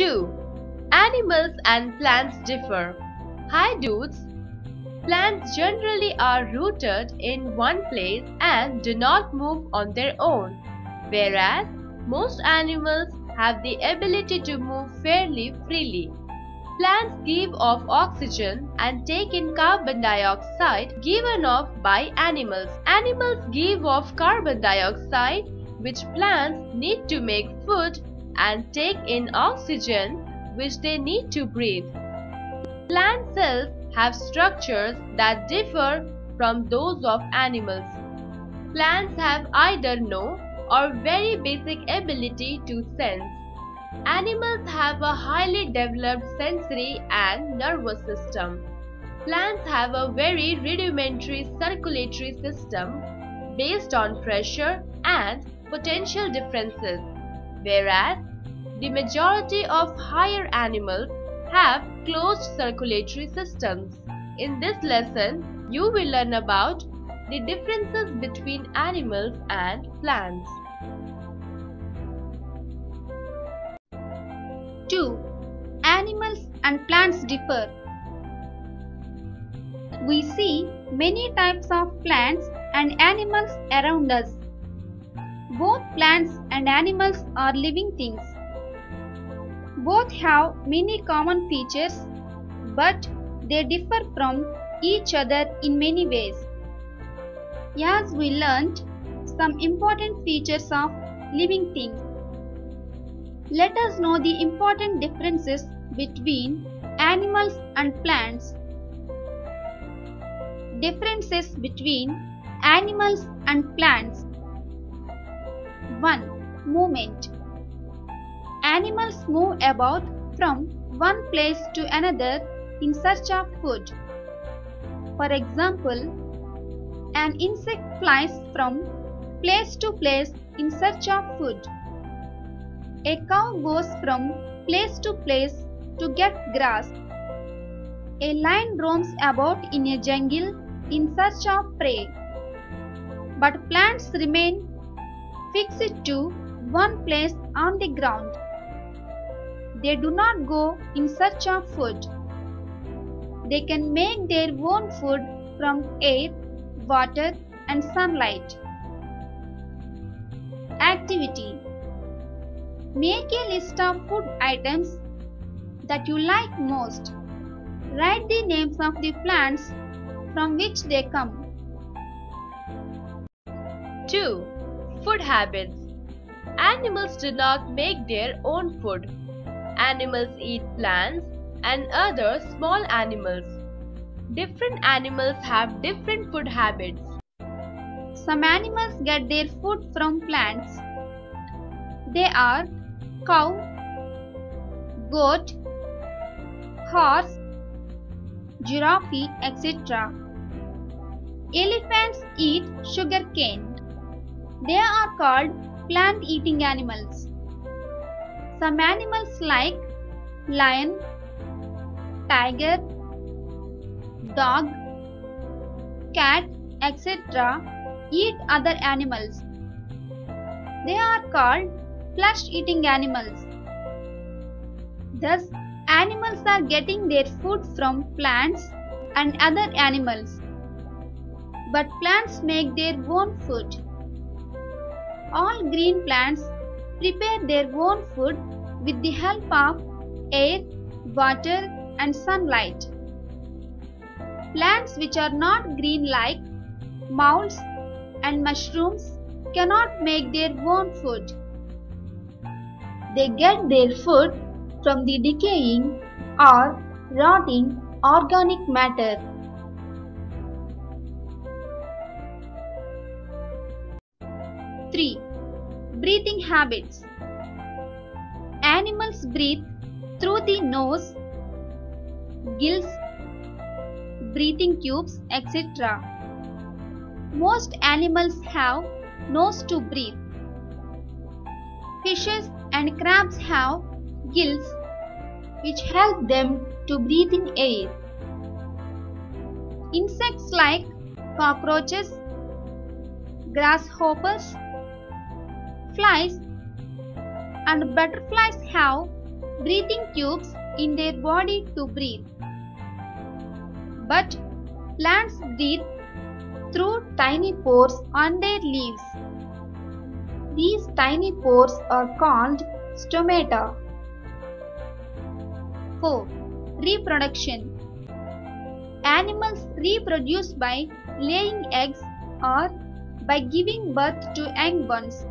2. Animals and plants differ. Hi dudes! Plants generally are rooted in one place and do not move on their own, whereas most animals have the ability to move fairly freely. Plants give off oxygen and take in carbon dioxide given off by animals. Animals give off carbon dioxide, which plants need to make food, and take in oxygen, which they need to breathe. Plant cells have structures that differ from those of animals. Plants have either no or very basic ability to sense. Animals have a highly developed sensory and nervous system. Plants have a very rudimentary circulatory system based on pressure and potential differences, whereas the majority of higher animals have closed circulatory systems. In this lesson, you will learn about the differences between animals and plants. 2. Animals and plants differ. We see many types of plants and animals around us. Both plants and animals are living things. Both have many common features, but they differ from each other in many ways. As we learned some important features of living things, let us know the important differences between animals and plants. Differences between animals and plants. 1. Movement. Animals move about from one place to another in search of food. For example, an insect flies from place to place in search of food. A cow goes from place to place to get grass. A lion roams about in a jungle in search of prey. But plants remain fixed to one place on the ground. They do not go in search of food. They can make their own food from air, water, and sunlight. Activity. Make a list of food items that you like most. Write the names of the plants from which they come. 2. Food habits. Animals do not make their own food. Animals eat plants and other small animals. Different animals have different food habits. Some animals get their food from plants. They are cow, goat, horse, giraffe, etc. Elephants eat sugar cane. They are called plant-eating animals. Some animals like lion, tiger, dog, cat, etc. eat other animals. They are called flesh-eating animals. Thus, animals are getting their food from plants and other animals. But plants make their own food. All green plants prepare their own food with the help of air, water, and sunlight. Plants which are not green like molds and mushrooms cannot make their own food. They get their food from the decaying or rotting organic matter. 3. Breathing habits. Animals breathe through the nose, gills, breathing tubes, etc. Most animals have nose to breathe. Fishes and crabs have gills which help them to breathe in air. Insects like cockroaches, grasshoppers, flies and butterflies have breathing tubes in their body to breathe. But plants breathe through tiny pores on their leaves. These tiny pores are called stomata. 4. Reproduction. Animals reproduce by laying eggs or by giving birth to young ones.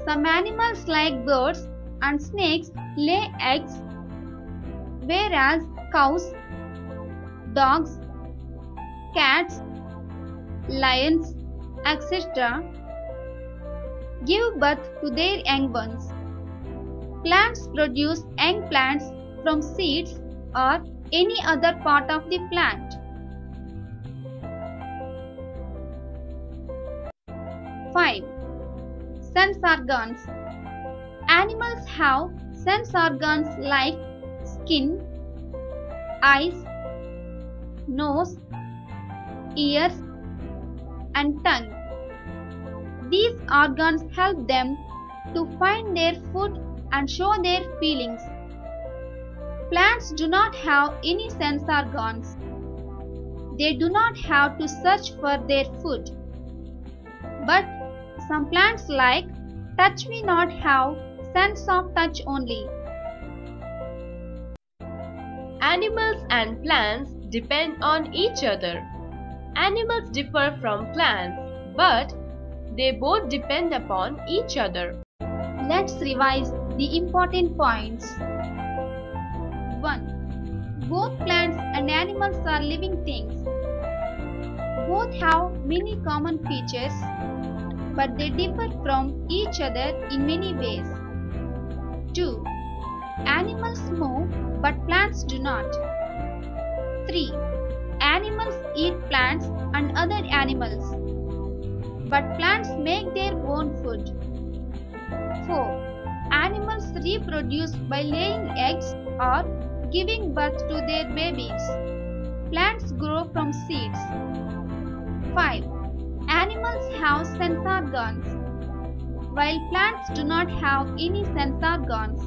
Some animals like birds and snakes lay eggs, whereas cows, dogs, cats, lions, etc. give birth to their young ones. Plants produce young plants from seeds or any other part of the plant. 5. Sense organs. Animals have sense organs like skin, eyes, nose, ears, and tongue. These organs help them to find their food and show their feelings. Plants do not have any sense organs. They do not have to search for their food. But some plants like touch me not have sense of touch only. Animals and plants depend on each other. Animals differ from plants, but they both depend upon each other. Let's revise the important points. 1. Both plants and animals are living things. Both have many common features, but they differ from each other in many ways. 2. Animals move, but plants do not. 3. Animals eat plants and other animals, but plants make their own food. 4. Animals reproduce by laying eggs or giving birth to their babies. Plants grow from seeds. 5. Animals have sense organs, while plants do not have any sense organs.